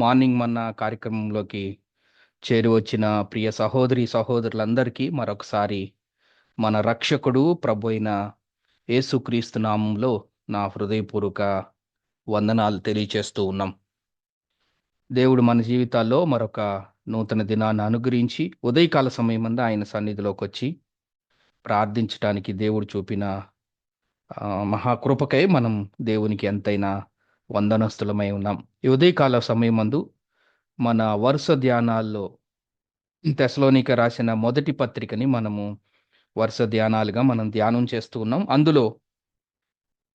Morning మన్నా కార్యక్రమంలోకి చేరి వచ్చిన ప్రియ సహోదరి సహోదరులందరికీ మరొకసారి మన రక్షకుడు ప్రభు అయిన యేసుక్రీస్తు నామంలో నా హృదయపూర్వక వందనాలు తెలియచేస్తూ ఉన్నాం. దేవుడు మన జీవితాల్లో మరొక నూతన దినాన్ని అనుగ్రహించి ఉదయకాల సమయమందు ఆయన సన్నిధిలోకి వచ్చి ప్రార్థించటానికి దేవుడు చూపిన మహాకృపకై మనం దేవునికి ఎంతైనా వందనస్తులమై ఉన్నాం. ఈ ఉదయకాల సమయమందు మన వరుస ధ్యానాల్లో తెస్సలోనిక రాసిన మొదటి పత్రికని మనము వరుస ధ్యానాలుగా మనం ధ్యానం చేస్తూ ఉన్నాం. అందులో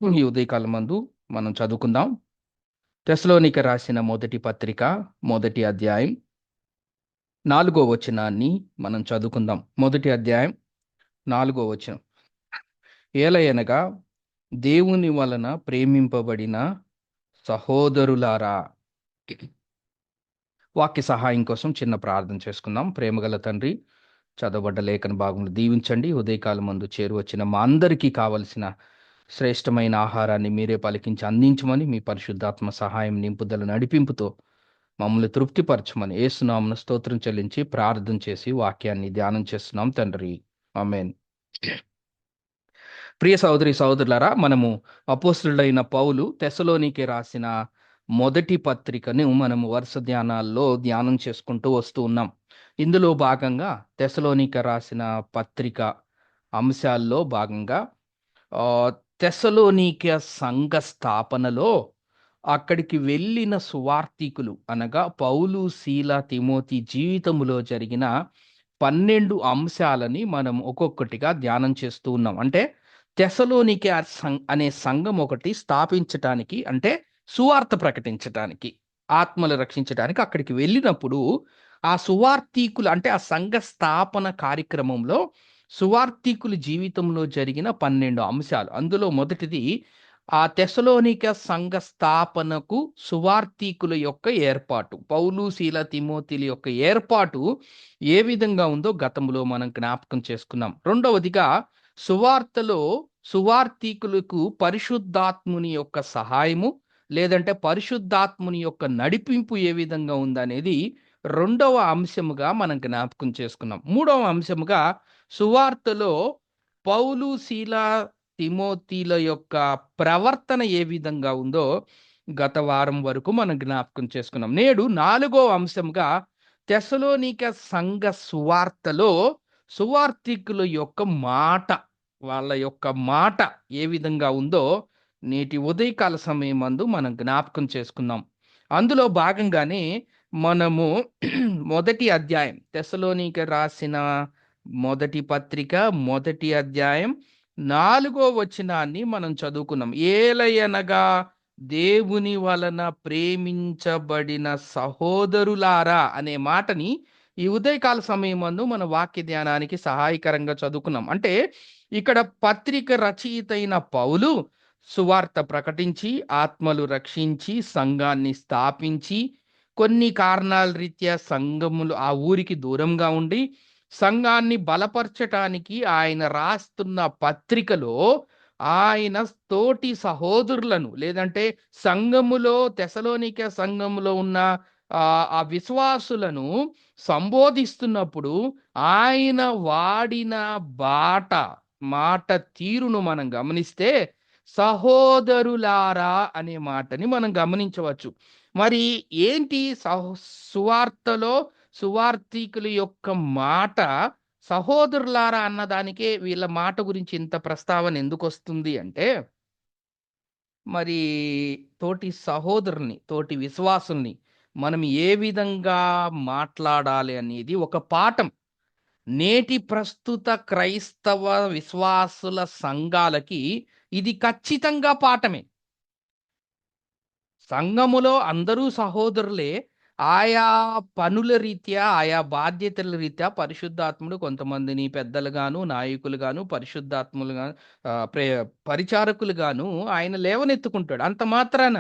ఈ ఉదయకాలం మందు మనం చదువుకుందాం. తెస్సలోనిక రాసిన మొదటి పత్రిక మొదటి అధ్యాయం 4వ వచనాన్ని మనం చదువుకుందాం. మొదటి అధ్యాయం 4వ వచనం. ఏలయనగా దేవుని వలన ప్రేమింపబడిన సహోదరులారా. వాక్య సహాయం కోసం చిన్న ప్రార్థన చేసుకుందాం. ప్రేమగల తండ్రి, చదవబడ్డ లేఖన భాగంలో దీవించండి. ఉదయకాలం మందు చేరువచ్చిన మా అందరికీ కావలసిన శ్రేష్టమైన ఆహారాన్ని మీరే పలికించి అందించమని, మీ పరిశుద్ధాత్మ సహాయం నింపుదల నడిపింపుతో మమ్మల్ని తృప్తిపరచమని యేసునామమున స్తోత్రం చెల్లించి ప్రార్థన చేసి వాక్యాన్ని ధ్యానం చేస్తున్నాం తండ్రి. ఆమేన్. ప్రియ సహోదరి సహోదరులారా, మనము అపోస్తలుడైన పౌలు తెస్సలోనికే రాసిన మొదటి పత్రికను మనము వరుస ధ్యానాల్లో ధ్యానం చేసుకుంటూ వస్తూ ఉన్నాం. ఇందులో భాగంగా తెస్సలోనిక రాసిన పత్రిక అంశాల్లో భాగంగా తెస్సలోనిక సంఘ స్థాపనలో అక్కడికి వెళ్ళిన సువార్తికులు అనగా పౌలు, శీల, తిమోతి జీవితములో జరిగిన 12 అంశాలని మనం ఒక్కొక్కటిగా ధ్యానం చేస్తూ ఉన్నాం. అంటే తెస్సలోనికే అనే సంఘం ఒకటి స్థాపించటానికి, అంటే సువార్త ప్రకటించటానికి, ఆత్మలు రక్షించడానికి అక్కడికి వెళ్ళినప్పుడు ఆ సువార్తీకులు, అంటే ఆ సంఘ స్థాపన కార్యక్రమంలో సువార్తీకుల జీవితంలో జరిగిన 12 అంశాలు. అందులో మొదటిది ఆ తెస్సలోనిక సంఘ స్థాపనకు సువార్తీకుల యొక్క ఏర్పాటు. పౌలు, శీల, తిమోతిల యొక్క ఏర్పాటు ఏ విధంగా ఉందో గతంలో మనం జ్ఞాపకం చేసుకున్నాం. రెండవదిగా సువార్తలో సువార్తీకులకు పరిశుద్ధాత్ముని యొక్క సహాయము, లేదంటే పరిశుద్ధాత్ముని యొక్క నడిపింపు ఏ విధంగా ఉందనేది రెండవ అంశముగా మనం జ్ఞాపకం చేసుకున్నాం. మూడవ అంశముగా సువార్తలో పౌలు, శీల, తిమోతిల యొక్క ప్రవర్తన ఏ విధంగా ఉందో గత వారం వరకు మనం జ్ఞాపకం చేసుకున్నాం. నేడు 4వ అంశంగా తెస్సలోనిక సంఘ సువార్తలో సువార్తికుల యొక్క మాట, వాళ్ళ యొక్క మాట ఏ విధంగా ఉందో నేటి ఉదయకాల సమయమందు మనం జ్ఞాపకం చేసుకుందాం. అందులో భాగంగానే మనము మొదటి అధ్యాయం, తెస్సలోనిక రాసిన మొదటి పత్రిక మొదటి అధ్యాయం 4వ వచనాన్ని మనం చదువుకున్నాం. ఏలయనగా దేవుని వలన ప్రేమించబడిన సహోదరులారా అనే మాటని ఈ ఉదయకాల సమయమందు మన వాక్య ధ్యానానికి సహాయకరంగా చదువుకున్నాం. అంటే ఇక్కడ పత్రిక రచయిత అయిన పౌలు సువార్త ప్రకటించి, ఆత్మలు రక్షించి, సంఘాన్ని స్థాపించి, కొన్ని కారణాల రీత్యా సంఘములు ఆ ఊరికి దూరంగా ఉండి సంఘాన్ని బలపరచటానికి ఆయన రాస్తున్న పత్రికలో ఆయన తోటి సహోదరులను, లేదంటే సంఘములో తెస్సలోనిక సంఘములో ఉన్న ఆ విశ్వాసులను సంబోధిస్తున్నప్పుడు ఆయన వాడిన బాట మాట తీరును మనం గమనిస్తే సహోదరులారా అనే మాటని మనం గమనించవచ్చు. మరి ఏంటి సువార్తలో సువార్తీకుల యొక్క మాట సహోదరులారా అన్నదానికే వీళ్ళ మాట గురించి ఇంత ప్రస్తావన ఎందుకు వస్తుంది అంటే, మరి తోటి సహోదరుని, తోటి విశ్వాసుల్ని మనం ఏ విధంగా మాట్లాడాలి అనేది ఒక పాఠం. నేటి ప్రస్తుత క్రైస్తవ విశ్వాసుల సంఘాలకి ఇది ఖచ్చితంగా పాఠమే. సంఘములో అందరూ సహోదరులే. ఆయా పనుల రీత్యా, ఆయా బాధ్యతల రీత్యా పరిశుద్ధాత్ముడు కొంతమందిని పెద్దలుగాను, నాయకులుగాను, పరిశుద్ధాత్ములుగాను, పరిచారకులుగాను ఆయన లేవనెత్తుకుంటాడు. అంత మాత్రాన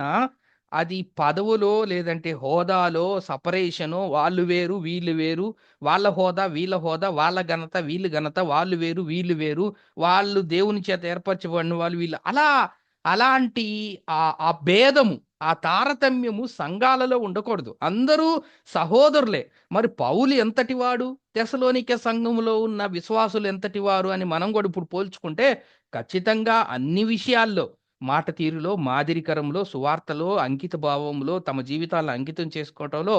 అది పదవులో, లేదంటే హోదాలో సపరేషను, వాళ్ళు వేరు వీళ్ళు వేరు, వాళ్ళ హోదా వీళ్ళ హోదా, వాళ్ళ ఘనత వీళ్ళు ఘనత, వాళ్ళు వేరు వీళ్ళు వేరు, వాళ్ళు దేవుని చేత ఏర్పరచబడిన వాళ్ళు వీళ్ళు, అలాంటి ఆ భేదము, ఆ తారతమ్యము సంఘాలలో ఉండకూడదు. అందరూ సహోదరులే. మరి పౌలు ఎంతటి వాడు? తెస్సలోనికే సంఘములో ఉన్న విశ్వాసులు ఎంతటి వారు అని మనం కూడా ఇప్పుడు పోల్చుకుంటే ఖచ్చితంగా అన్ని విషయాల్లో మాట తీరులో, మాదిరికరంలో, సువార్తలో, అంకిత భావంలో తమ జీవితాలను అంకితం చేసుకోవటంలో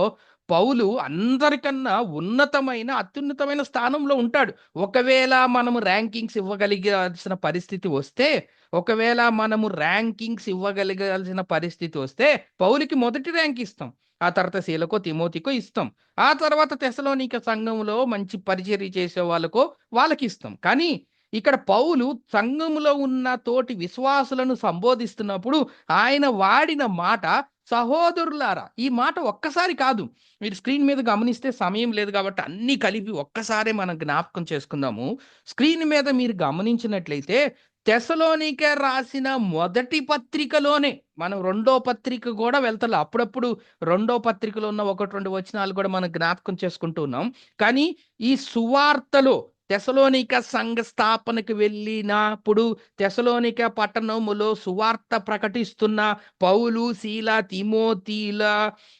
పౌలు అందరికన్నా ఉన్నతమైన, అత్యున్నతమైన స్థానంలో ఉంటాడు. ఒకవేళ మనము ర్యాంకింగ్స్ ఇవ్వగలిగాల్సిన పరిస్థితి వస్తే, ఒకవేళ మనము ర్యాంకింగ్స్ ఇవ్వగలిగాల్సిన పరిస్థితి వస్తే, పౌలుకి మొదటి ర్యాంక్ ఇస్తాం. ఆ తర్వాత సీలకో, తిమోతికో ఇస్తాం. ఆ తర్వాత తెస్సలోనిక సంఘంలో మంచి పరిచర్య చేసే వాళ్ళకో వాళ్ళకిస్తాం. కానీ ఇక్కడ పౌలు సంఘములో ఉన్న తోటి విశ్వాసులను సంబోధిస్తున్నప్పుడు ఆయన వాడిన మాట సహోదరులారా. ఈ మాట ఒక్కసారి కాదు. మీరు స్క్రీన్ మీద గమనిస్తే సమయం లేదు కాబట్టి అన్నీ కలిపి ఒక్కసారే మనం జ్ఞాపకం చేసుకుందాము. స్క్రీన్ మీద మీరు గమనించినట్లయితే తెస్సలోనికే రాసిన మొదటి పత్రికలోనే మనం రెండో పత్రిక కూడా వెళ్తలే. అప్పుడప్పుడు రెండో పత్రికలో ఉన్న 1, 2 వచనాలు కూడా మనం జ్ఞాపకం చేసుకుంటూ ఉన్నాం. కానీ ఈ సువార్తలో తెస్సలోనిక సంఘ స్థాపనకు వెళ్ళినప్పుడు తెస్సలోనిక పట్టణములో సువార్త ప్రకటిస్తున్న పౌలు, సీల, తిమోతిల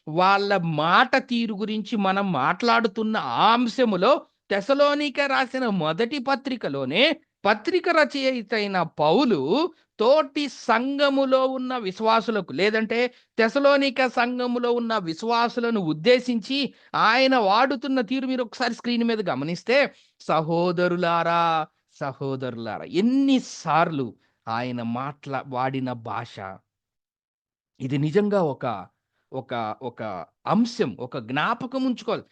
వాళ్ళ మాట తీరు గురించి మనం మాట్లాడుతున్న ఆ అంశములో తెస్సలోనిక రాసిన మొదటి పత్రికలోనే పత్రిక రచయిత అయిన పౌలు తోటి సంఘములో ఉన్న విశ్వాసులకు లేదంటే తెస్సలోనిక సంఘములో ఉన్న విశ్వాసులను ఉద్దేశించి ఆయన వాడుతున్న తీరు మీరు ఒకసారి స్క్రీన్ మీద గమనిస్తే సహోదరులారా, సహోదరులారా ఎన్నిసార్లు ఆయన వాడిన భాష ఇది నిజంగా ఒక ఒక అంశం, ఒక జ్ఞాపకం ఉంచుకోవాలి.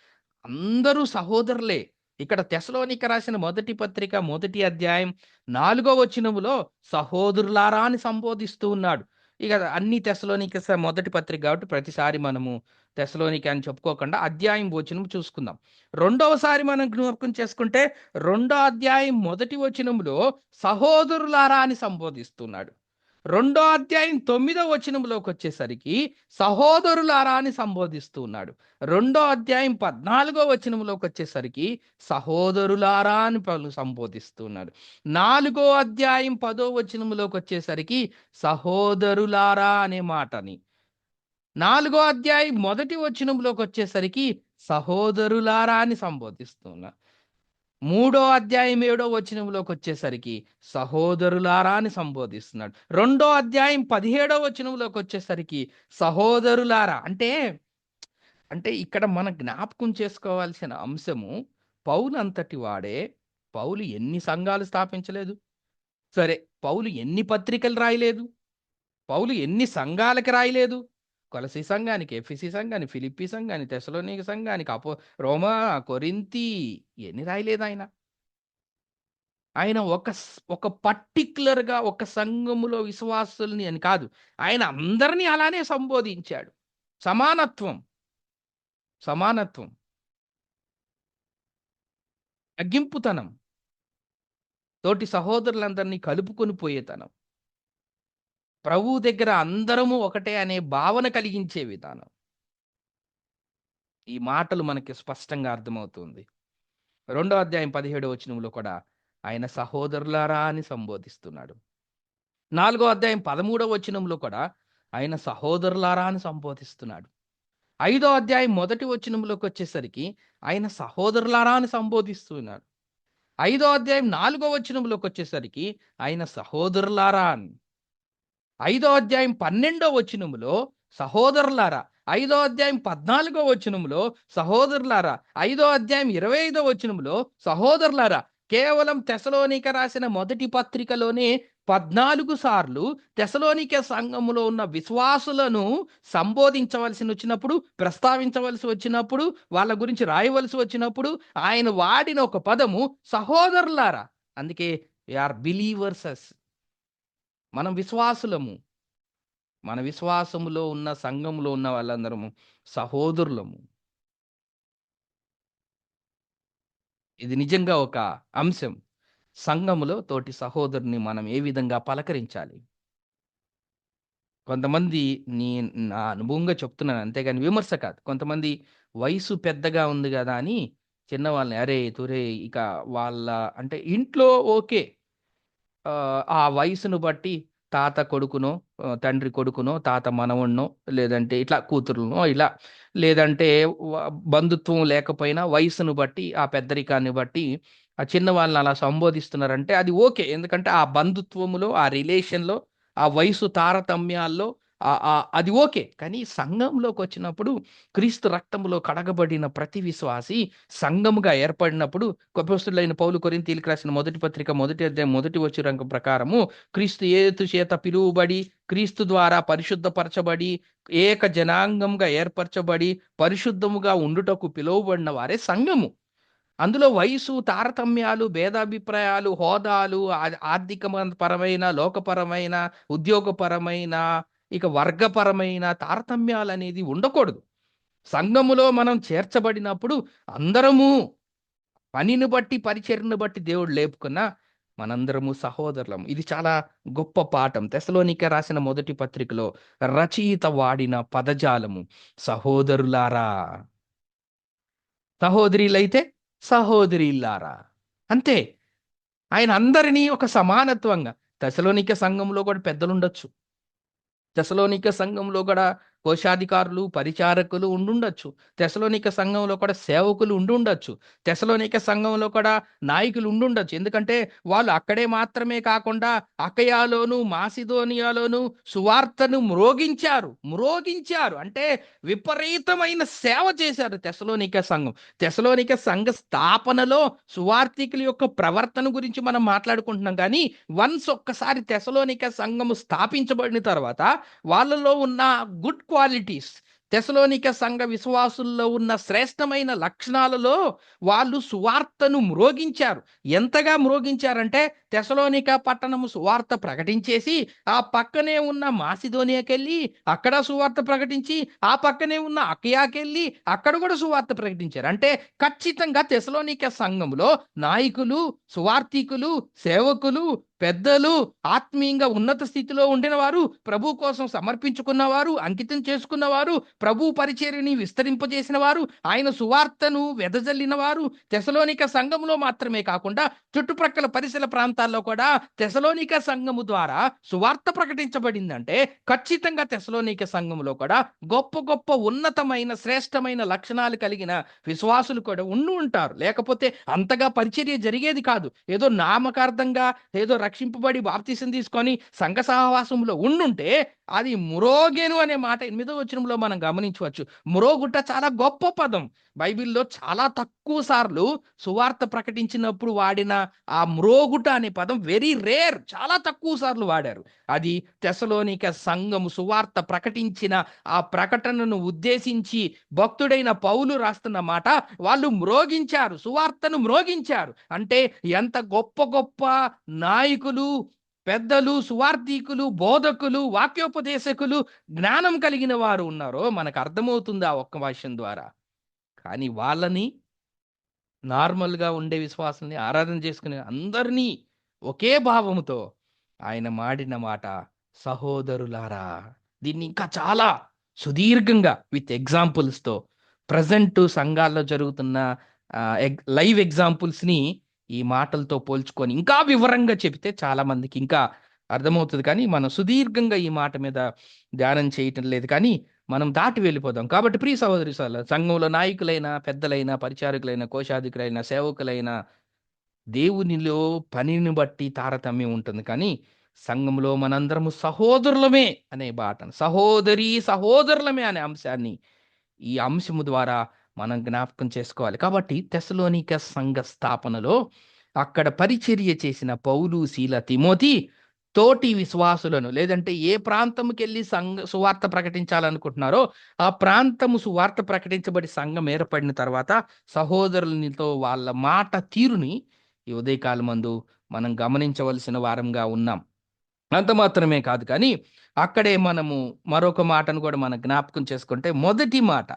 అందరూ సహోదరులే. ఇక్కడ తెస్సలోనిక రాసిన మొదటి పత్రిక, మొదటి అధ్యాయం 4 వచనములో సహోదరులారా అని సంబోధిస్తూ ఉన్నాడు. ఇక అన్ని తెస్సలోనిక మొదటి పత్రిక కాబట్టి ప్రతిసారి మనము తెస్సలోనిక అని చెప్పుకోకుండా అధ్యాయం, వచనం చూసుకుందాం. రెండవసారి మనం జ్ఞాపకం చేసుకుంటే రెండో అధ్యాయం మొదటి వచనములో సహోదరులారా అని సంబోధిస్తున్నాడు. రెండో అధ్యాయం 9వ వచనంలోకొచ్చేసరికి సహోదరులారా అని సంబోధిస్తూ ఉన్నాడు. రెండో అధ్యాయం 14వ వచనంలోకొచ్చేసరికి సహోదరులారా అని పలు సంబోధిస్తూ ఉన్నాడు. నాలుగో అధ్యాయం 10వ వచనంలోకొచ్చేసరికి సహోదరులారా అనే మాటని, నాలుగో అధ్యాయం మొదటి వచనంలోకొచ్చేసరికి సహోదరులారా అని సంబోధిస్తూ ఉన్నారు. మూడో అధ్యాయం 7వ వచనంలోకొచ్చేసరికి సహోదరులారా అని సంబోధిస్తున్నాడు. రెండో అధ్యాయం 17వ వచనంలోకొచ్చేసరికి సహోదరులారా అంటే ఇక్కడ మనం జ్ఞాపకం చేసుకోవాల్సిన అంశము పౌలంతటి వాడే. పౌలు ఎన్ని సంఘాలు స్థాపించలేదు. సరే, పౌలు ఎన్ని పత్రికలు రాయలేదు. పౌలు ఎన్ని సంఘాలకి రాయలేదు. కొలసీ సంఘానికి, ఎఫెసీ సంఘానికి, ఫిలిప్పీ సంఘానికి, తెస్సలోనిక సంఘానికి, రోమా, కొరింథీ ఎన్ని రాయలేదు ఆయన. ఆయన ఒక పర్టిక్యులర్‌గా ఒక సంఘములో విశ్వాసుల్ని అని కాదు. ఆయన అందరిని అలానే సంబోధించాడు. సమానత్వం, సమానత్వం, తగ్గింపుతనం, తోటి సహోదరులందరినీ కలుపుకొని పోయేతనం, ప్రభువు దగ్గర అందరము ఒకటే అనే భావన కలిగించే విధానం. ఈ మాటలు మనకి స్పష్టంగా అర్థమవుతుంది. రెండో అధ్యాయం 17వ వచనంలో కూడా ఆయన సహోదరులారా అని సంబోధిస్తున్నాడు. నాలుగో అధ్యాయం 13వ వచనంలో కూడా ఆయన సహోదరులారా అని సంబోధిస్తున్నాడు. ఐదో అధ్యాయం మొదటి వచనంలోకి వచ్చేసరికి ఆయన సహోదరులారా అని సంబోధిస్తున్నాడు. ఐదో అధ్యాయం 4వ వచనంలోకి వచ్చేసరికి ఆయన సహోదరులారా అని, ఐదో అధ్యాయం 12వ వచనములో సహోదరులారా, ఐదో అధ్యాయం 14వ వచనంలో సహోదరులారా, ఐదో అధ్యాయం 25వ వచనంలో సహోదరులారా. కేవలం తెస్సలోనిక రాసిన మొదటి పత్రికలోనే 14 సార్లు తెస్సలోనిక సంఘములో ఉన్న విశ్వాసులను సంబోధించవలసి వచ్చినప్పుడు, ప్రస్తావించవలసి వచ్చినప్పుడు, వాళ్ళ గురించి రాయవలసి వచ్చినప్పుడు ఆయన వాడిన ఒక పదము సహోదరులారా. అందుకే వి ఆర్ బిలీవర్సెస్. మనం విశ్వాసులము. మన విశ్వాసములో ఉన్న సంఘములో ఉన్న వాళ్ళందరము సహోదరులము. ఇది నిజంగా ఒక అంశం. సంఘములో తోటి సహోదరుని మనం ఏ విధంగా పలకరించాలి. కొంతమంది నీ నా అనుభవంగా చెప్తున్నాను అంతేగాని విమర్శ కాదు. కొంతమంది వయసు పెద్దగా ఉంది గదా అని చిన్నవాళ్ళని అరేయ్! తురేయ్! ఇక వాళ్ళ అంటే ఇంట్లో ఓకే. ఆ వయసును బట్టి తాత కొడుకునో, తండ్రి కొడుకునో, తాత మనవణ్ణో, లేదంటే ఇట్లా కూతురునో ఇలా, లేదంటే బంధుత్వం లేకపోయినా వయసును బట్టి, ఆ పెద్దరికాన్ని బట్టి ఆ చిన్న వాళ్ళని అలా సంబోధిస్తున్నారంటే అది ఓకే. ఎందుకంటే ఆ బంధుత్వములో, ఆ రిలేషన్‌లో, ఆ వయసు తారతమ్యాల్లో అది ఓకే. కానీ సంఘంలోకి వచ్చినప్పుడు క్రీస్తు రక్తములో కడగబడిన ప్రతి విశ్వాసి సంఘముగా ఏర్పడినప్పుడు, అపోస్తలుడైన పౌలు కొరింథీయులకు రాసిన మొదటి పత్రిక మొదటి అధ్యాయం మొదటి వచనం ప్రకారము క్రీస్తు యేసు చేత పిలువబడి, క్రీస్తు ద్వారా పరిశుద్ధపరచబడి, ఏక జనాంగంగా ఏర్పరచబడి, పరిశుద్ధముగా ఉండుటకు పిలువబడిన వారే సంఘము. అందులో వయసు, తారతమ్యాలు, భేదాభిప్రాయాలు, హోదాలు, ఆర్థిక పరమైన, లోకపరమైన, ఉద్యోగపరమైన, ఇక వర్గపరమైన తారతమ్యాలనేది ఉండకూడదు. సంఘములో మనం చేర్చబడినప్పుడు అందరము పనిని బట్టి, పరిచర్యను బట్టి దేవుడు లేపుకున్న మనందరము సహోదరులం. ఇది చాలా గొప్ప పాఠం. తెస్సలోనికే రాసిన మొదటి పత్రికలో రచయిత వాడిన పదజాలము సహోదరులారా, సహోదరులైతే సహోదరీల్లారా. అంతే. ఆయన అందరినీ ఒక సమానత్వంగా, తెస్సలోనికే సంఘంలో కూడా పెద్దలుండొచ్చు. తెస్సలోనిక సంఘంలో కూడా కోశాధికారులు, పరిచారకులు ఉండుండొచ్చు. తెస్సలోనిక సంఘంలో కూడా సేవకులు ఉండుండొచ్చు. తెస్సలోనిక సంఘంలో కూడా నాయకులు ఉండుండొచ్చు. ఎందుకంటే వాళ్ళు అక్కడే మాత్రమే కాకుండా అకయాలోను, మాసిదోనియాలోను సువార్తను మ్రోగించారు. మ్రోగించారు అంటే విపరీతమైన సేవ చేశారు తెస్సలోనిక సంఘం. తెస్సలోనిక సంఘ స్థాపనలో సువార్థికుల యొక్క ప్రవర్తన గురించి మనం మాట్లాడుకుంటున్నాం కానీ, వన్స్ ఒక్కసారి తెస్సలోనిక సంఘము స్థాపించబడిన తర్వాత వాళ్ళలో ఉన్న గుడ్ క్వాలిటీస్, తెసలోనిక సంఘ విశ్వాసుల్లో ఉన్న శ్రేష్టమైన లక్షణాలలో వాళ్ళు సువార్తను మ్రోగించారు. ఎంతగా మ్రోగించారంటే తెసలోనిక పట్టణము సువార్త ప్రకటించేసి ఆ పక్కనే ఉన్న మాసిదోనియాకెళ్ళి అక్కడ సువార్త ప్రకటించి, ఆ పక్కనే ఉన్న అకయాకెళ్ళి అక్కడ కూడా సువార్త ప్రకటించారు. అంటే ఖచ్చితంగా తెసలోనిక సంఘములో నాయకులు, సువార్థికులు, సేవకులు, పెద్దలు, ఆత్మీయంగా ఉన్నత స్థితిలో ఉండిన వారు, ప్రభు కోసం సమర్పించుకున్నవారు, అంకితం చేసుకున్నవారు, ప్రభు పరిచర్యని విస్తరింపజేసిన వారు, ఆయన సువార్తను వెదజల్లిన వారు తెసలోనిక సంఘములో మాత్రమే కాకుండా చుట్టుప్రక్కల పరిసర ప్రాంతాల్లో కూడా తెసలోనిక సంఘము ద్వారా సువార్త ప్రకటించబడిందంటే ఖచ్చితంగా తెసలోనిక సంఘములో కూడా గొప్ప గొప్ప ఉన్నతమైన శ్రేష్టమైన లక్షణాలు కలిగిన విశ్వాసులు కూడా ఉండి ఉంటారు. లేకపోతే అంతగా పరిచర్య జరిగేది కాదు. ఏదో నామకార్థంగా, ఏదో రక్షింపబడి బాప్తీసం తీసుకొని సంఘ సహవాసంలో ఉండుంటే అది మ్రోగెను అనే మాట 8వ వచనంలో మనం గమనించవచ్చు. మ్రోగుట చాలా గొప్ప పదం. బైబిల్‌లో చాలా తక్కువ సార్లు సువార్త ప్రకటించినప్పుడు వాడిన ఆ మ్రోగుట అనే పదం వెరీ రేర్. చాలా తక్కువ సార్లు వాడారు. అది తెస్సలోనిక సంఘము సువార్త ప్రకటించిన ఆ ప్రకటనను ఉద్దేశించి భక్తుడైన పౌలు రాస్తున్న మాట, వాళ్ళు మ్రోగించారు, సువార్తను మ్రోగించారు. అంటే ఎంత గొప్ప గొప్ప నాయకులు, పెద్దలు, సువార్థికులు, బోధకులు, వాక్యోపదేశకులు, జ్ఞానం కలిగిన వారు ఉన్నారో మనకు అర్థమవుతుంది ఆ ఒక్క వాక్యం ద్వారా. కానీ వాళ్ళని, నార్మల్‌గా ఉండే విశ్వాసుల్ని, ఆరాధన చేసుకునే అందరినీ ఒకే భావముతో ఆయన మాడిన మాట సహోదరులారా. దీన్ని ఇంకా చాలా సుదీర్ఘంగా విత్ ఎగ్జాంపుల్స్‌తో ప్రెజెంట్ సంఘాల్లో జరుగుతున్న లైవ్ ఎగ్జాంపుల్స్‌ని ఈ మాటలతో పోల్చుకొని ఇంకా వివరంగా చెబితే చాలా మందికి ఇంకా అర్థమవుతది. కానీ మనం సుదీర్ఘంగా ఈ మాట మీద ధ్యానం చేయటం లేదు కానీ మనం దాటి వెళ్ళిపోదాం. కాబట్టి ప్రియ సహోదరి సంఘంలో నాయకులైన, పెద్దలైన, పరిచారకులైన, కోశాధికులైన, సేవకులైన దేవునిలో పనిని బట్టి తారతమ్యం ఉంటుంది. కానీ సంఘంలో మనందరము సహోదరులమే అనే బాటను, సహోదరులమే అనే అంశాన్ని ఈ అంశము ద్వారా మనం జ్ఞాపకం చేసుకోవాలి. కాబట్టి తెస్సలోనిక సంఘ స్థాపనలో అక్కడ పరిచర్య చేసిన పౌలు, శీల, తిమోతి తోటి విశ్వాసులను, లేదంటే ఏ ప్రాంతంకెళ్ళి సువార్త ప్రకటించాలనుకుంటున్నారో ఆ ప్రాంతము సువార్త ప్రకటించబడి సంఘం ఏర్పడిన తర్వాత సహోదరులతో వాళ్ళ మాట తీరుని ఈ ఉదయకాలమందు మనం గమనించవలసిన వారంగా ఉన్నాం. అంత మాత్రమే కాదు కానీ అక్కడే మనము మరొక మాటను కూడా మనం జ్ఞాపకం చేసుకుంటే మొదటి మాట,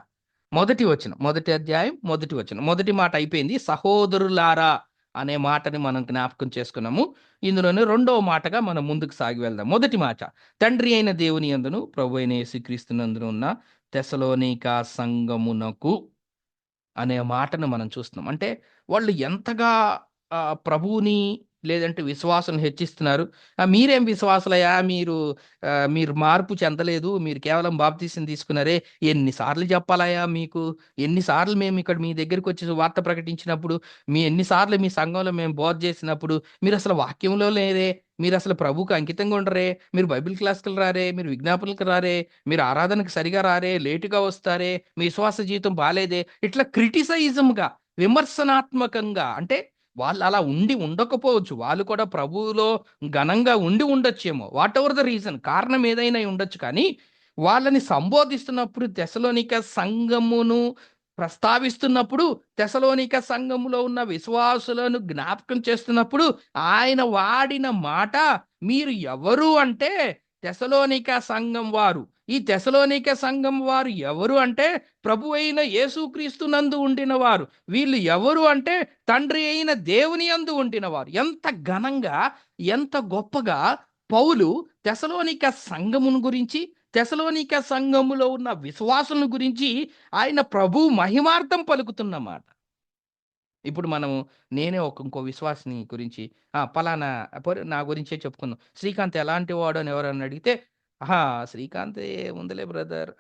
మొదటి వచనం, మొదటి అధ్యాయం మొదటి వచనం, మొదటి మాట అయిపోయింది. సహోదరులారా అనే మాటని మనం జ్ఞాపకం చేసుకున్నాము. ఇందులోనే రెండవ మాటగా మనం ముందుకు సాగి వెళ్దాం. మొదటి మాట, తండ్రి అయిన దేవుని యందును ప్రభు అయిన యేసుక్రీస్తునందును ఉన్న తెస్సలోనిక సంఘమునకు అనే మాటను మనం చూస్తున్నాం. అంటే వాళ్ళు ఎంతగా ప్రభువుని లేదంటే విశ్వాసం హెచ్చిస్తున్నారు. మీరేం విశ్వాసులయ్యా, మీరు మార్పు చెందలేదు, మీరు కేవలం బాప్తీసం తీసుకున్నారే, ఎన్నిసార్లు చెప్పాలయ్యా మీకు, ఎన్నిసార్లు మేము ఇక్కడ మీ దగ్గరికి వచ్చి వార్త ప్రకటించినప్పుడు, ఎన్నిసార్లు మీ సంఘంలో మేము బోధ చేసినప్పుడు, మీరు అసలు వాక్యంలో లేరే, మీరు అసలు ప్రభువుకి అంకితంగా ఉండరే, మీరు బైబిల్ క్లాస్కి రారే, మీరు విజ్ఞాపనలకు రారే, మీరు ఆరాధనకు సరిగా రారే, లేటుగా వస్తారే, మీ విశ్వాస జీవితం బాలేదే, ఇట్లా క్రిటిసైజంగా, విమర్శనాత్మకంగా, అంటే వాళ్ళు అలా ఉండి ఉండకపోవచ్చు. వాళ్ళు కూడా ప్రభువులో ఘనంగా ఉండి ఉండొచ్చేమో. వాట్ ఎవర్ ద రీజన్, కారణం ఏదైనా అయి ఉండొచ్చు. కానీ వాళ్ళని సంబోధిస్తున్నప్పుడు, తెసలోనిక సంఘమును ప్రస్తావిస్తున్నప్పుడు, తెసలోనిక సంఘములో ఉన్న విశ్వాసులను జ్ఞాపకం చేస్తున్నప్పుడు, ఆయన వాడిన మాట, మీరు ఎవరు అంటే తెసలోనిక సంఘం వారు. ఈ తెసలోనిక సంఘం వారు ఎవరు అంటే ప్రభువైన యేసుక్రీస్తు నందు ఉండిన వారు. వీళ్ళు ఎవరు అంటే తండ్రి అయిన దేవుని యందు ఉండినవారు. ఎంత ఘనంగా, ఎంత గొప్పగా పౌలు తెసలోనిక సంఘమును గురించి, తెసలోనిక సంఘములో ఉన్న విశ్వాసులను గురించి ఆయన ప్రభు మహిమార్థం పలుకుతున్నమాట. ఇప్పుడు మనము, నేనే ఇంకో విశ్వాసిని గురించి పలానా నా గురించే చెప్పుకుందాం. శ్రీకాంత్ ఎలాంటి వాడు అని ఎవరన్నా అడిగితే, ఆహా! శ్రీకాంత్ ఏముందిలే బ్రదర్,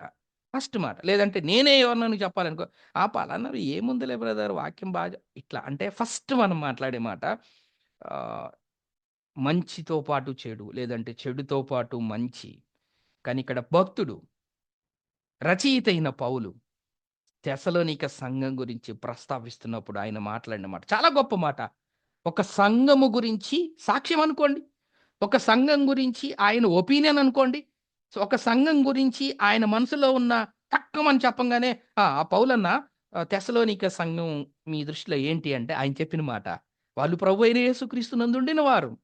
ఫస్ట్ మాట. లేదంటే నేనే ఎవరినైనా చెప్పాలనుకో, పలానావి ఏముందిలే బ్రదర్, వాక్యం బాగా ఇట్లా. అంటే ఫస్ట్ మనం మాట్లాడే మాట ఆహ్, మంచితో పాటు చెడు, లేదంటే చెడుతో పాటు మంచి. కానీ ఇక్కడ భక్తుడు, రచయిత అయిన పౌలు తెసలోనిక సంఘం గురించి ప్రస్తావిస్తున్నప్పుడు ఆయన మాట్లాడిన మాట చాలా గొప్ప మాట. ఒక సంఘము గురించి సాక్ష్యం అనుకోండి. ఒక సంఘం గురించి ఆయన ఒపీనియన్ అనుకోండి. సో, ఒక సంఘం గురించి ఆయన మనసులో ఉన్న టక్కుమని చెప్పంగానే, ఆ పౌలన్న, తెస్సలోనిక సంఘం మీ దృష్టిలో ఏంటి అంటే ఆయన చెప్పిన మాట, వాళ్ళు ప్రభు అయిన యేసుక్రీస్తునందు ఉండినవారు.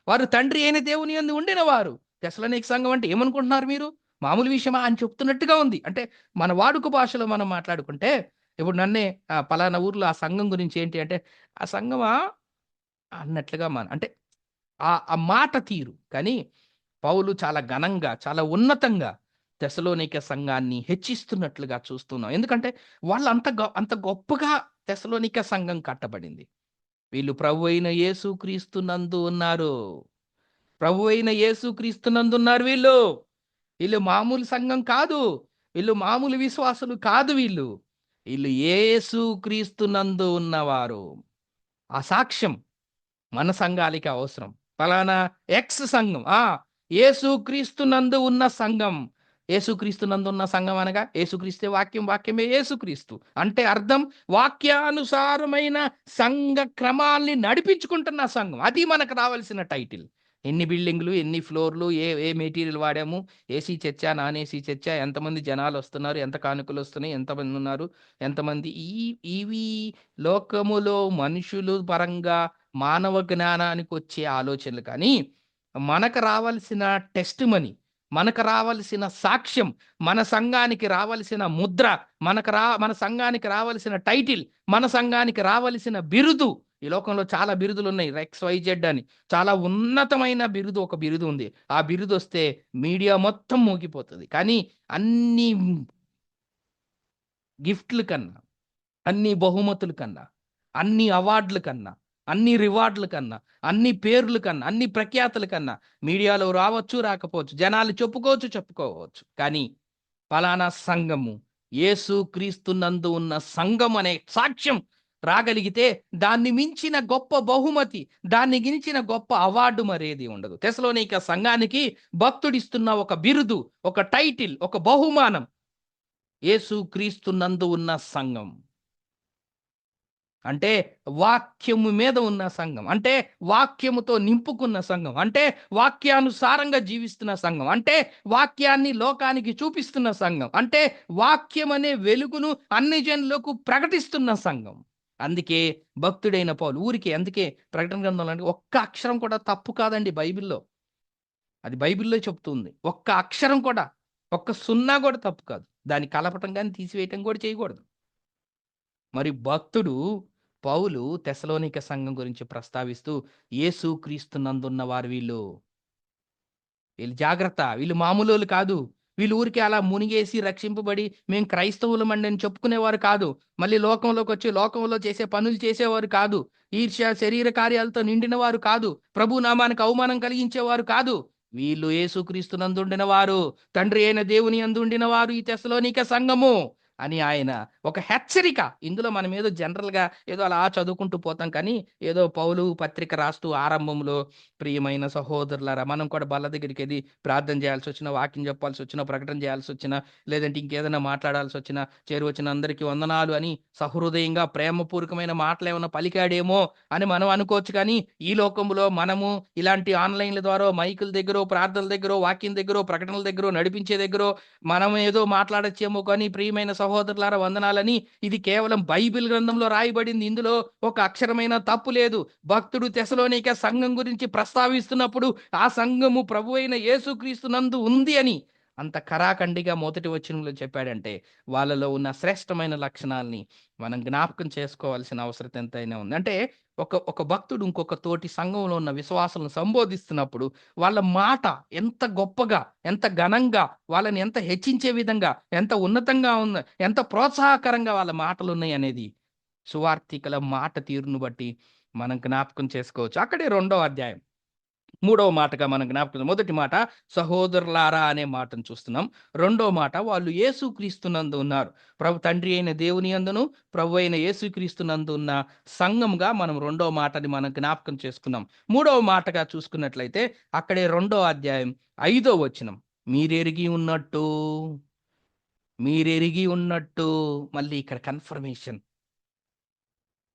వారు తండ్రి అయిన దేవుని యందు ఉండినవారు. తెస్సలోనిక సంఘం అంటే ఏమనుకుంటున్నారు మీరు? మామూలు విషయమా అని చెప్తున్నట్టుగా ఉంది. అంటే మన వాడుక భాషలో మనం మాట్లాడుకుంటే, ఇప్పుడు నన్నే పలానా ఊర్లో ఆ సంఘం గురించి ఏంటి అంటే, ఆ సంఘమా అన్నట్లుగా అంటే ఆ మాట తీరు. కానీ పౌలు చాలా ఘనంగా, చాలా ఉన్నతంగా తెస్సలోనిక సంఘాన్ని హెచ్చిస్తున్నట్లుగా చూస్తున్నాం. ఎందుకంటే వాళ్ళు అంత గొప్పగా తెస్సలోనిక సంఘం కట్టబడింది. వీళ్ళు ప్రభువైన యేసుక్రీస్తునందు ఉన్నారు. ప్రభువైన యేసుక్రీస్తునందున్నారు వీళ్ళు. వీళ్ళు మామూలు సంఘం కాదు. వీళ్ళు మామూలు విశ్వాసులు కాదు వీళ్ళు. వీళ్ళు యేసుక్రీస్తునందు ఉన్నవారు. ఆ సాక్ష్యం మన సంఘాలకి అవసరం. ఫలానా ఎక్స్ సంఘం. యేసుక్రీస్తునందు ఉన్న సంఘం. యేసుక్రీస్తునందు ఉన్న సంఘం అనగా యేసుక్రీస్తే వాక్యం, వాక్యమే యేసుక్రీస్తు. అంటే అర్థం వాక్యానుసారమైన సంఘ క్రమాల్ని నడిపించుకుంటున్న సంఘం. అది మనకు రావాల్సిన టైటిల్. ఎన్ని బిల్డింగులు, ఎన్ని ఫ్లోర్‌లు, ఏ ఏ మెటీరియల్ వాడాము, ఏసీ చర్చా, నాన్ ఏసీ చర్చా, ఎంతమంది జనాలొస్తున్నారు, ఎంత కానుకలొస్తున్నాయి, ఎంతమందున్నారు, ఎంతమంది ఇవి లోకములో మనుషులు పరంగా మానవ జ్ఞానానికొచ్చే ఆలోచనలు. కానీ మనకు రావాల్సిన టెస్ట్ మనీ, మనకు రావాల్సిన సాక్ష్యం, మన సంఘానికి రావాల్సిన ముద్ర, మన సంఘానికి రావాల్సిన టైటిల్, మన సంఘానికి రావాల్సిన బిరుదు. ఈ లోకంలో చాలా బిరుదులున్నాయి. XYZ అని. చాలా ఉన్నతమైన బిరుదు, ఒక బిరుదు ఉంది. ఆ బిరుదొస్తే మీడియా మొత్తం మోగిపోతది. కానీ అన్ని గిఫ్ట్‌ల కన్నా, అన్ని బహుమతుల కన్నా, అన్ని అవార్డుల కన్నా, అన్ని రివార్డుల కన్నా, అన్ని పేర్ల కన్నా, అన్ని ప్రఖ్యాతుల కన్నా, మీడియాలో రావచ్చు, రాకపోవచ్చు. జనాలు చెప్పుకోవచ్చు, చెప్పుకోవచ్చు. కానీ పలానా సంఘము, యేసుక్రీస్తునందు ఉన్న సంఘం అనే సాక్ష్యం రాగలిగితే, దాన్ని మించిన గొప్ప బహుమతి, దాన్ని మించిన గొప్ప అవార్డు మరేది ఉండదు. తెస్సలోనిక సంఘానికి భక్తుడిస్తున్న ఒక బిరుదు, ఒక టైటిల్, ఒక బహుమానం, యేసుక్రీస్తునందు ఉన్న సంఘం. అంటే వాక్యము మీద ఉన్న సంఘం. అంటే వాక్యముతో నింపుకున్న సంఘం. అంటే వాక్యానుసారంగా జీవిస్తున్న సంఘం. అంటే వాక్యాన్ని లోకానికి చూపిస్తున్న సంఘం. అంటే వాక్యం అనే వెలుగును అన్ని జనులకు ప్రకటిస్తున్న సంఘం. అందుకే భక్తుడైన పౌలు అందుకే ప్రకటన గ్రంథంలో అంటే ఒక్క అక్షరం కూడా తప్పు కాదండి బైబిల్‌లో. అది బైబిల్‌లో చెప్తుంది. ఒక్క అక్షరం కూడా, ఒక్క సున్నా కూడా తప్పు కాదు. దాన్ని కలపటం గాని, తీసివేయటం కూడా చేయకూడదు. మరి భక్తుడు పౌలు తెస్సలోనిక సంఘం గురించి ప్రస్తావిస్తూ, యేసుక్రీస్తునందున్న వారు వీళ్ళు. వీళ్ళు జాగ్రత్త. వీళ్ళు మామూలోళ్ళు కాదు. వీళ్ళు ఊరికే అలా మునిగేసి రక్షింపబడి మేము క్రైస్తవులమండి అని చెప్పుకునేవారు కాదు. మళ్ళీ లోకంలోకి వచ్చి లోకంలో చేసే పనులు చేసేవారు కాదు. ఈర్ష్య శరీర కార్యాలతో నిండిన వారు కాదు. ప్రభు నామానికి అవమానం కలిగించేవారు కాదు. వీళ్ళు యేసుక్రీస్తునందుండిన వారు, తండ్రి అయిన దేవుని అందుండిన వారు ఈ తెస్సలోనిక సంఘము అని ఆయన ఒక హెచ్చరిక. ఇందులో మనం ఏదో జనరల్గా ఏదో అలా చదువుకుంటూ పోతాం కానీ, ఏదో పౌలు పత్రిక రాస్తూ ఆరంభంలో ప్రియమైన సహోదరులారా, మనం కూడా బల్ల దగ్గరికి వెళ్ళి ప్రార్థన చేయాల్సి వచ్చినా, వాక్యం చెప్పాల్సి వచ్చినా, ప్రకటన చేయాల్సి వచ్చినా, లేదంటే ఇంకేదైనా మాట్లాడాల్సి వచ్చినా, చేరువచ్చిన అందరికీ వందనాలు అని సహృదయంగా ప్రేమపూర్వకమైన మాటలు ఏమైనా పలికాడేమో అని మనం అనుకోవచ్చు. కానీ ఈ లోకంలో మనము ఇలాంటి ఆన్లైన్ల ద్వారా మైకుల దగ్గర, ప్రార్థనల దగ్గర, వాక్యం దగ్గర, ప్రకటనల దగ్గర, నడిపించే దగ్గర మనం ఏదో మాట్లాడచ్చేమో కానీ, ప్రియమైన సహోదరులారా వందనాలని, ఇది కేవలం బైబిల్ గ్రంథంలో రాయబడింది. ఇందులో ఒక అక్షరమైన తప్పు లేదు. భక్తుడు తెస్సలోనిక సంఘం గురించి ప్రస్తావిస్తున్నప్పుడు ఆ సంఘము ప్రభు అయిన యేసుక్రీస్తు నందు ఉంది అని అంత కరాఖండిగా మొదటి వచనంలో చెప్పాడంటే, వాళ్ళలో ఉన్న శ్రేష్టమైన లక్షణాల్ని మనం జ్ఞాపకం చేసుకోవాల్సిన అవసరం ఎంతైనా ఉంది. అంటే ఒక ఒక భక్తుడు ఇంకొక తోటి సంఘంలో ఉన్న విశ్వాసాలను సంబోధిస్తున్నప్పుడు వాళ్ళ మాట ఎంత గొప్పగా, ఎంత ఘనంగా, వాళ్ళని ఎంత హెచ్చించే విధంగా, ఎంత ఉన్నతంగా ఉంది, ఎంత ప్రోత్సాహకరంగా వాళ్ళ మాటలు ఉన్నాయి అనేది సువార్తికుల మాట తీరును బట్టి మనం జ్ఞాపకం చేసుకోవచ్చు. అక్కడే 2వ అధ్యాయం 3వ మాటగా మనం జ్ఞాపకం, మొదటి మాట సహోదరులారా అనే మాటను చూస్తున్నాం. రెండో మాట వాళ్ళు యేసుక్రీస్తునందు ఉన్నారు. ప్రభు తండ్రి అయిన దేవుని యందును ప్రభు అయిన యేసుక్రీస్తునందు ఉన్న సంఘంగా మనం రెండో మాటని మనం జ్ఞాపకం చేసుకున్నాం. మూడవ మాటగా చూసుకున్నట్లయితే అక్కడే 2వ అధ్యాయం 5వ వచనం, మీరెరిగి ఉన్నట్టు, మీరెరిగి ఉన్నట్టు, మళ్ళీ ఇక్కడ కన్ఫర్మేషన్.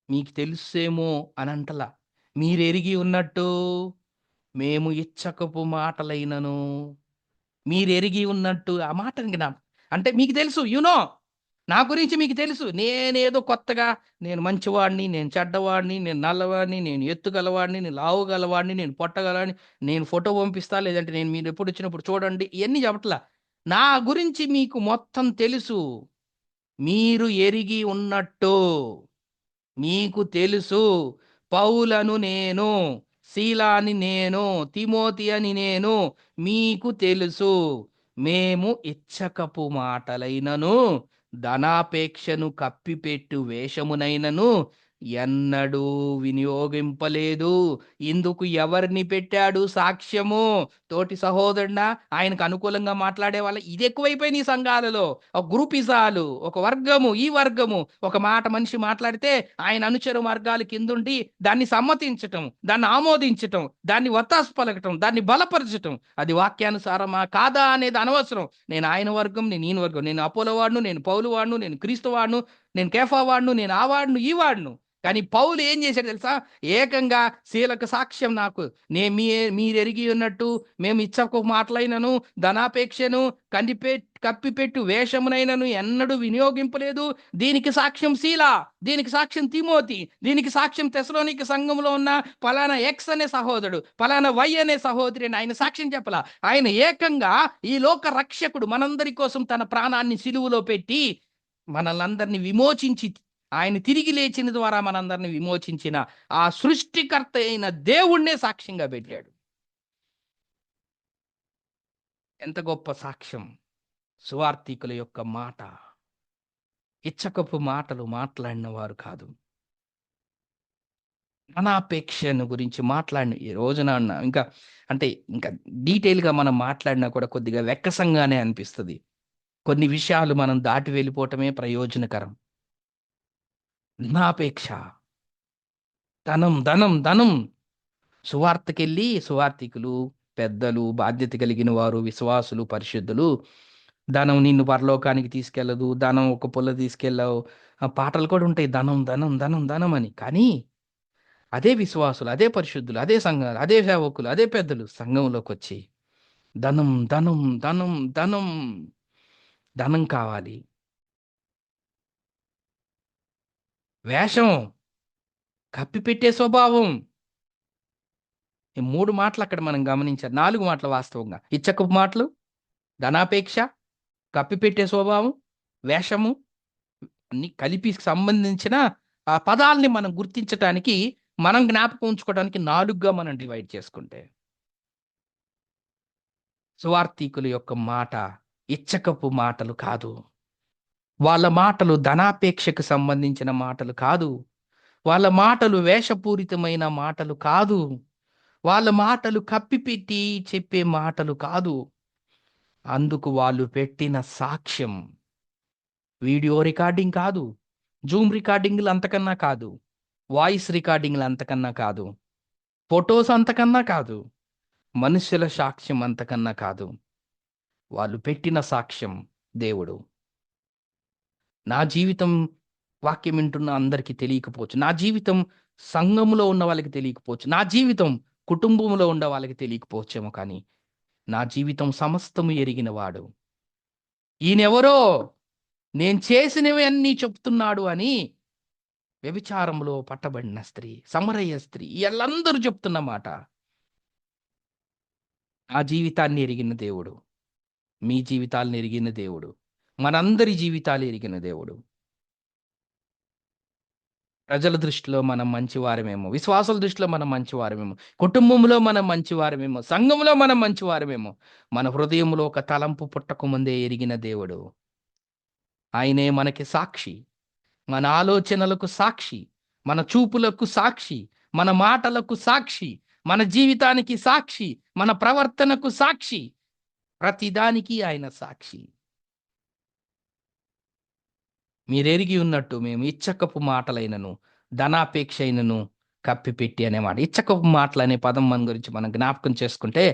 మీకు తెలుసేమో అని అంటలా, మీరెరిగి ఉన్నట్టు, మేము ఇచ్చకపు మాటలైనను, మీరెరిగి ఉన్నట్టు ఆ మాటని అంటే మీకు తెలుసు, నా గురించి మీకు తెలుసు. నేనేదో కొత్తగా నేను మంచివాడిని, నేను చెడ్డవాడిని, నేను నల్లవాడిని, నేను ఎత్తుగలవాడిని, నేను లావు గలవాడిని, నేను పొట్టగలవాడిని, నేను ఫోటో పంపిస్తా, లేదంటే నేను మీరు ఎప్పుడు వచ్చినప్పుడు చూడండి, ఇవన్నీ చెప్పట్లా. నా గురించి మీకు మొత్తం తెలుసు. మీరు ఎరిగి ఉన్నట్టు మీకు తెలుసు. పౌలను నేను, శీలాని నేను, తిమోతి అని నేను, మీకు తెలుసు. మేము ఇచ్చకపు మాటలైనను, ధనాపేక్షను కప్పిపెట్టు వేషమునైనను ఎన్నడూ వినియోగింపలేదు. ఇందుకు ఎవరిని పెట్టాడు సాక్ష్యము? తోటి సహోదరుడా, ఆయనకు అనుకూలంగా మాట్లాడే వాళ్ళ ఇది ఎక్కువైపోయినాయి ఈ సంఘాలలో. ఒక గ్రూపిజాలు, ఒక వర్గము, ఈ వర్గము, ఒక మాట మనిషి మాట్లాడితే ఆయన అనుచరు వర్గాలు కిందుండి దాన్ని సమ్మతించటం, దాన్ని ఆమోదించటం, దాన్ని వత్తాసు పలకటం, దాన్ని బలపరచటం. అది వాక్యానుసారమా కాదా అనేది అనవసరం. నేను ఆయన వర్గం, నేను ఈయన వర్గం, నేను అపోలో వాడును, నేను పౌలు వాడును, నేను క్రీస్తు వాడును, నేను కేఫా వాడును, నేను ఆ వాడును, ఈ వాడును. కానీ పౌలు ఏం చేశాడు తెలుసా? ఏకంగా శీలకు సాక్ష్యం నాకు, మీరెరిగి ఉన్నట్టు మేము ఇచ్చకు మాటలైనను, ధనాపేక్షను కప్పిపెట్టు వేషమునైనను ఎన్నడూ వినియోగింపలేదు. దీనికి సాక్ష్యం శీల, దీనికి సాక్ష్యం తిమోతి, దీనికి సాక్ష్యం తెస్సలోనిక సంఘంలో ఉన్న పలానా ఎక్స్ అనే సహోదరుడు, పలానా వై అనే సహోదరి అని ఆయన సాక్ష్యం చెప్పలా. ఆయన ఏకంగా ఈ లోక రక్షకుడు మనందరి కోసం తన ప్రాణాన్ని సిలువలో పెట్టి మనల్ని విమోచించి, ఆయన తిరిగి లేచిన ద్వారా మనందరిని విమోచించిన ఆ సృష్టికర్త అయిన దేవుణ్ణే సాక్ష్యంగా పెట్టాడు. ఎంత గొప్ప సాక్ష్యం! సువార్తికుల యొక్క మాట ఇచ్చకపు మాటలు మాట్లాడిన వారు కాదు. ధనాపేక్షను గురించి మాట్లాడిన ఈ రోజున ఇంకా అంటే ఇంకా డీటెయిల్గా మనం మాట్లాడినా కూడా కొద్దిగా వెక్కసంగానే అనిపిస్తుంది. కొన్ని విషయాలు మనం దాటి వెళ్ళిపోవటమే ప్రయోజనకరం. ధనాపేక్ష, ధనం ధనం ధనం. సువార్తికులు, పెద్దలు, బాధ్యత కలిగిన వారు, విశ్వాసులు, పరిశుద్ధులు, ధనం నిన్ను పరలోకానికి తీసుకెళ్ళదు, ధనం ఒక పుల్ల తీసుకెళ్ళావు, ఆ పాటలు కూడా ఉంటాయి, ధనం ధనం ధనం ధనం అని. కానీ అదే విశ్వాసులు, అదే పరిశుద్ధులు, అదే సంఘాలు, అదే సేవకులు, అదే పెద్దలు సంఘంలోకి వచ్చి ధనం ధనం ధనం ధనం, ధనం కావాలి, వేషం, కప్పిపెట్టే స్వభావం. ఈ 3 మాటలు అక్కడ మనం గమనించాలి. 4 మాటలు వాస్తవంగా. ఇచ్చకపు మాటలు, ధనాపేక్ష, కప్పిపెట్టే స్వభావం, వేషము, అన్ని కలిపి సంబంధించిన ఆ పదాల్ని మనం గుర్తించటానికి, మనం జ్ఞాపకం ఉంచుకోవడానికి 4గా మనం డివైడ్ చేసుకుంటే, సువార్తికుల యొక్క మాట ఇచ్చకపు మాటలు కాదు. వాళ్ళ మాటలు ధనాపేక్షకు సంబంధించిన మాటలు కాదు. వాళ్ళ మాటలు వేషపూరితమైన మాటలు కాదు. వాళ్ళ మాటలు కప్పిపెట్టి చెప్పే మాటలు కాదు. అందుకు వాళ్ళు పెట్టిన సాక్ష్యం వీడియో రికార్డింగ్ కాదు, జూమ్ రికార్డింగ్లు అంతకన్నా కాదు, వాయిస్ రికార్డింగ్లు అంతకన్నా కాదు, ఫొటోస్ అంతకన్నా కాదు, మనుషుల సాక్ష్యం అంతకన్నా కాదు. వాళ్ళు పెట్టిన సాక్ష్యం దేవుడు. నా జీవితం వాక్యం వింటున్న అందరికీ తెలియకపోవచ్చు. నా జీవితం సంఘములో ఉన్న వాళ్ళకి తెలియకపోవచ్చు. నా జీవితం కుటుంబంలో ఉన్న వాళ్ళకి తెలియకపోవచ్చేమో కానీ నా జీవితం సమస్తము ఎరిగిన వాడు. ఈయనెవరో నేను చేసినవి అన్నీ చెప్తున్నాడు అని వ్యభిచారంలో పట్టబడిన స్త్రీ, సమరయ్య స్త్రీ వీళ్ళందరూ చెప్తున్న మాట. నా జీవితాన్ని ఎరిగిన దేవుడు, మీ జీవితాలను ఎరిగిన దేవుడు, మనందరి జీవితాలు ఎరిగిన దేవుడు. ప్రజల దృష్టిలో మనం మంచివారమేమో, విశ్వాసుల దృష్టిలో మనం మంచివారమేమో, కుటుంబంలో మనం మంచివారమేమో, సంఘంలో మనం మంచివారమేమో, మన హృదయంలో ఒక తలంపు పుట్టకముందే ఎరిగిన దేవుడు. ఆయనే మనకి సాక్షి, మన ఆలోచనలకు సాక్షి, మన చూపులకు సాక్షి, మన మాటలకు సాక్షి, మన జీవితానికి సాక్షి, మన ప్రవర్తనకు సాక్షి, ప్రతిదానికి ఆయన సాక్షి. మీరెరిగి ఉన్నట్టు మేము ఇచ్చకపు మాటలైనను ధనాపేక్ష అయినను కప్పిపెట్టి అనే మాట. ఇచ్చకపు మాటలు అనే పదం మన గురించి మనం జ్ఞాపకం చేసుకుంటే,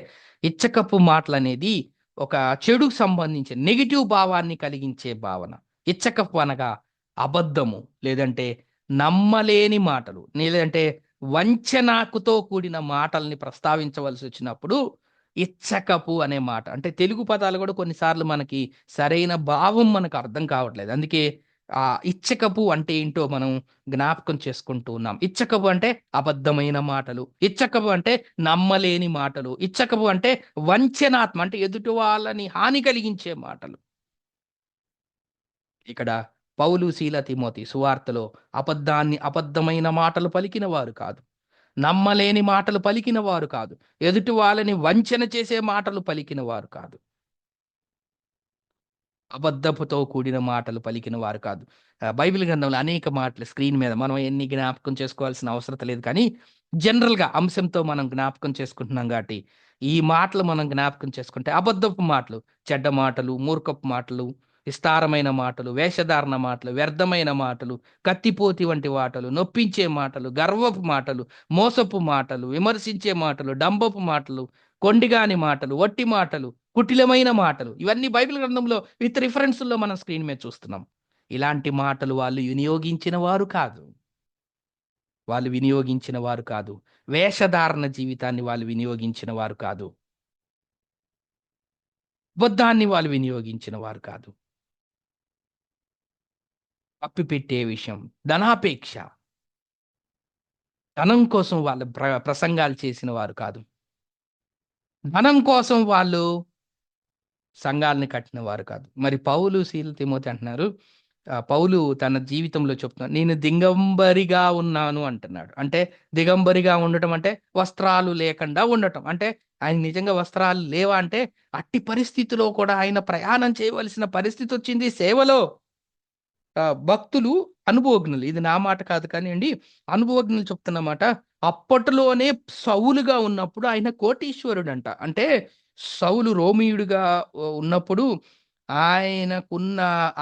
ఇచ్చకపు మాటలు అనేది ఒక చెడుకు సంబంధించిన నెగిటివ్ భావాన్ని కలిగించే భావన. ఇచ్చకపు అనగా అబద్ధము, లేదంటే నమ్మలేని మాటలు, లేదంటే వంచనకుతో కూడిన మాటల్ని ప్రస్తావించవలసి వచ్చినప్పుడు ఇచ్చకపు అనే మాట అంటే తెలుగు పదాలు కూడా కొన్నిసార్లు మనకి సరైన భావం మనకు అర్థం కావట్లేదు. అందుకే ఇచ్చకపు అంటే ఏంటో మనం జ్ఞాపకం చేసుకుంటూ ఉన్నాం. ఇచ్చకపు అంటే అబద్ధమైన మాటలు, ఇచ్చకపు అంటే నమ్మలేని మాటలు, ఇచ్చకపు అంటే వంచనాత్మ అంటే ఎదుటి వాళ్ళని హాని కలిగించే మాటలు. ఇక్కడ పౌలు, శీల, తిమోతి సువార్తలో అబద్ధమైన మాటలు పలికిన వారు కాదు, నమ్మలేని మాటలు పలికిన వారు కాదు, ఎదుటి వాళ్ళని వంచన చేసే మాటలు పలికిన వారు కాదు, అబద్ధపుతో కూడిన మాటలు పలికిన వారు కాదు. బైబిల్ గ్రంథంలో అనేక మాటలు స్క్రీన్ మీద మనం ఎన్ని జ్ఞాపకం చేసుకోవాల్సిన అవసరం లేదు కానీ జనరల్‌గా అంశంతో మనం జ్ఞాపకం చేసుకుంటున్నాం కాబట్టి, ఈ మాటలు మనం జ్ఞాపకం చేసుకుంటే అబద్ధపు మాటలు, చెడ్డ మాటలు, మూర్ఖపు మాటలు, విస్తారమైన మాటలు, వేషధారణ మాటలు, వ్యర్థమైన మాటలు, కత్తిపోతి వంటి మాటలు, నొప్పించే మాటలు, గర్వపు మాటలు, మోసపు మాటలు, విమర్శించే మాటలు, డంబపు మాటలు, కొండిగాని మాటలు, వట్టి మాటలు, కుటిలమైన మాటలు, ఇవన్నీ బైబిల్ గ్రంథంలో విత్ రిఫరెన్స్‌లో మనం స్క్రీన్ మీద చూస్తున్నాం. ఇలాంటి మాటలు వాళ్ళు వినియోగించిన వారు కాదు. వాళ్ళు వినియోగించిన వారు కాదు. వేషధారణ జీవితాన్ని వాళ్ళు వినియోగించిన వారు కాదు. అబద్ధాన్ని వాళ్ళు వినియోగించిన వారు కాదు. కప్పిపెట్టే విషయం, ధనాపేక్ష, ధనం కోసం వాళ్ళు ప్రసంగాలు చేసిన వారు కాదు. ధనం కోసం వాళ్ళు సంఘాలని కట్టిన వారు కాదు. మరి పౌలు, శీల, తిమోతి అంటున్నారు. పౌలు తన జీవితంలో చెప్తున్నాడు. నేను దిగంబరిగా ఉన్నాను అంటున్నాడు. అంటే దిగంబరిగా ఉండటం అంటే వస్త్రాలు లేకుండా ఉండటం. అంటే ఆయన నిజంగా వస్త్రాలు లేవా అంటే అట్టి పరిస్థితిలో కూడా ఆయన ప్రయాణం చేయవలసిన పరిస్థితి వచ్చింది సేవలో. భక్తులు అనుభవజ్ఞులు. ఇది నా మాట కాదు కానియండి. అనుభవజ్ఞులు చెప్తున్న మాట. అప్పటిలోనే సౌలుగా ఉన్నప్పుడు ఆయన కోటీశ్వరుడంట. అంటే సౌలు రోమీయుడిగా ఉన్నప్పుడు ఆయనకున్న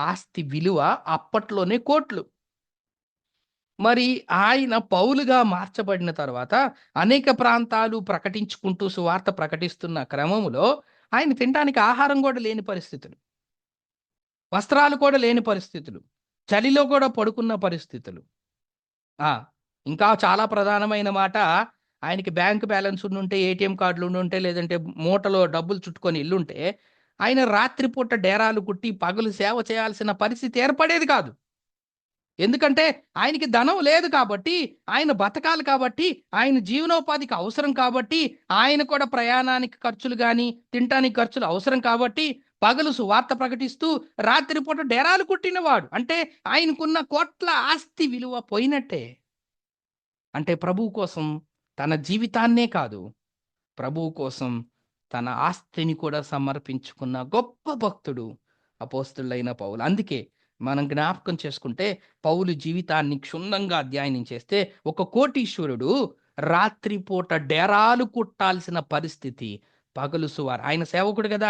ఆస్తి విలువ అప్పట్లోనే కోట్లు. మరి ఆయన పౌలుగా మార్చబడిన తర్వాత అనేక ప్రాంతాలు ప్రకటించుకుంటూ సువార్త ప్రకటిస్తున్న క్రమములో ఆయన తినటానికి ఆహారం కూడా లేని పరిస్థితులు. వస్త్రాలు కూడా లేని పరిస్థితులు. చలిలో కూడా పడుకున్న పరిస్థితులు. ఆ! ఇంకా చాలా ప్రధానమైన మాట ఆయనకి బ్యాంక్ బ్యాలెన్స్ ఉండుంటే, ఏటీఎం కార్డులు ఉండుంటే, లేదంటే మూటలో డబ్బులు చుట్టుకొని ఎల్లుంటే, ఆయన రాత్రిపూట డేరాలు కుట్టి పగలు సేవ చేయాల్సిన పరిస్థితి ఏర్పడేది కాదు. ఎందుకంటే ఆయనకి ధనం లేదు కాబట్టి, ఆయన బతకాలి కాబట్టి, ఆయన జీవనోపాధికి అవసరం కాబట్టి, ఆయన కూడా ప్రయాణానికి ఖర్చులు గాని, తినటానికి ఖర్చులు అవసరం కాబట్టి, పగలు సువార్త ప్రకటిస్తూ, రాత్రిపూట డేరాలు కుట్టినవాడు. అంటే ఆయనకున్న కోట్ల ఆస్తి విలువ పోయినట్టే. అంటే ప్రభువు కోసం తన జీవితాన్నే కాదు, ప్రభువు కోసం తన ఆస్తిని కూడా సమర్పించుకున్న గొప్ప భక్తుడు అపోస్తులైన పౌలు. అందుకే మనం జ్ఞాపకం చేసుకుంటే పౌలు జీవితాన్ని క్షుణ్ణంగా అధ్యయనం చేస్తే ఒక కోటీశ్వరుడు రాత్రిపూట డేరాలు కుట్టాల్సిన పరిస్థితి పగలు సువారు. ఆయన సేవకుడు కదా,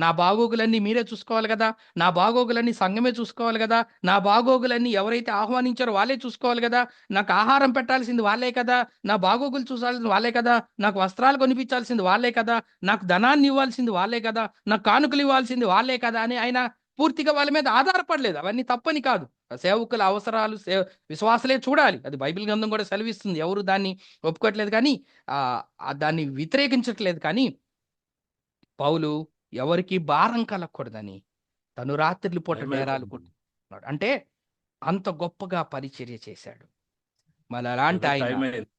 నా బాగోగులన్నీ మీరే చూసుకోవాలి కదా, నా బాగోగులన్నీ సంఘమే చూసుకోవాలి కదా, నా బాగోగులన్నీ ఎవరైతే ఆహ్వానించారో వాళ్ళే చూసుకోవాలి కదా, నాకు ఆహారం పెట్టాల్సింది వాళ్ళే కదా, నా బాగోగులు చూసాల్సింది వాళ్ళే కదా, నాకు వస్త్రాలు కొనిపించాల్సింది వాళ్ళే కదా, నాకు ధనాన్ని ఇవ్వాల్సింది వాళ్ళే కదా, నాకు కానుకలు ఇవ్వాల్సింది వాళ్ళే కదా అని ఆయన పూర్తిగా వాళ్ళ మీద ఆధారపడలేదు. అవన్నీ తప్పని కాదు. సేవకుల అవసరాలు విశ్వాసలే చూడాలి. అది బైబిల్ గ్రంథం కూడా సెలవిస్తుంది. ఎవరు దాన్ని ఒప్పుకోవట్లేదు కానీ దాన్ని వ్యతిరేకించట్లేదు. కానీ పౌలు ఎవరికి భారం కలగకూడదని తను రాత్రిలు పూట టైం డేరాలు అయిపోయింది. కొట్టుకున్నాడు. అంటే అంత గొప్పగా పరిచర్య చేశాడు. మరి అలాంటి బ్రదర్, ఆయన టైం అయింది.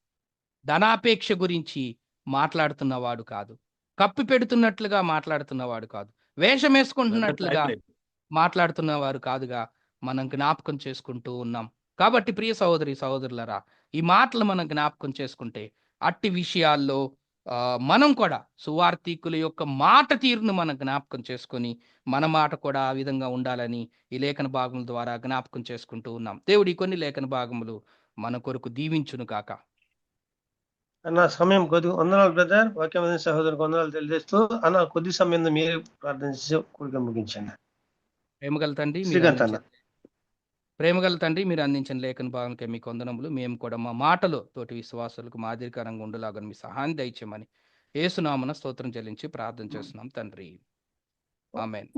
ధనాపేక్ష గురించి మాట్లాడుతున్నవాడు కాదు, కప్పి పెడుతున్నట్లుగా మాట్లాడుతున్నవాడు కాదు, వేషం బ్రదర్, టైం వేసుకుంటున్నట్లుగా అయింది. మాట్లాడుతున్న వారు కాదుగా మనం జ్ఞాపకం చేసుకుంటూ ఉన్నాం. కాబట్టి ప్రియ సహోదరి సహోదరులరా, ఈ మాటలు మనం జ్ఞాపకం చేసుకుంటే అట్టి విషయాల్లో మనం కూడా సువార్థికుల యొక్క మాట తీరును మనం జ్ఞాపకం చేసుకొని మన మాట కూడా ఆ విధంగా ఉండాలని ఈ లేఖన భాగముల ద్వారా జ్ఞాపకం చేసుకుంటూ ఉన్నాం. దేవుడి కొన్ని లేఖన భాగములు మన కొరకు దీవించును కాక. అన్న సమయం కొద్దిగా వందనాలు బ్రదర్, వాక్యం సహోదరులకు వందనాలు తెలియజేస్తూ అన్న కొద్ది సమయం మీరు ప్రార్థన చేసి కూడిక ముగించండి. ప్రేమగల తండ్రి మీరు శ్రీకాంత్ అన్న. ప్రేమగల తండ్రి మీరు అందించిన లేఖన భాగంకే మీకు వందనములు. మేము కూడా మా మాటలు తోటి విశ్వాసులకు మాదిరికరంగా ఉండలాగా మీ సహాయం దయచేయమని యేసునామమున స్తోత్రం చెల్లించి ప్రార్థన చేస్తున్నాం తండ్రి. ఆమేన్.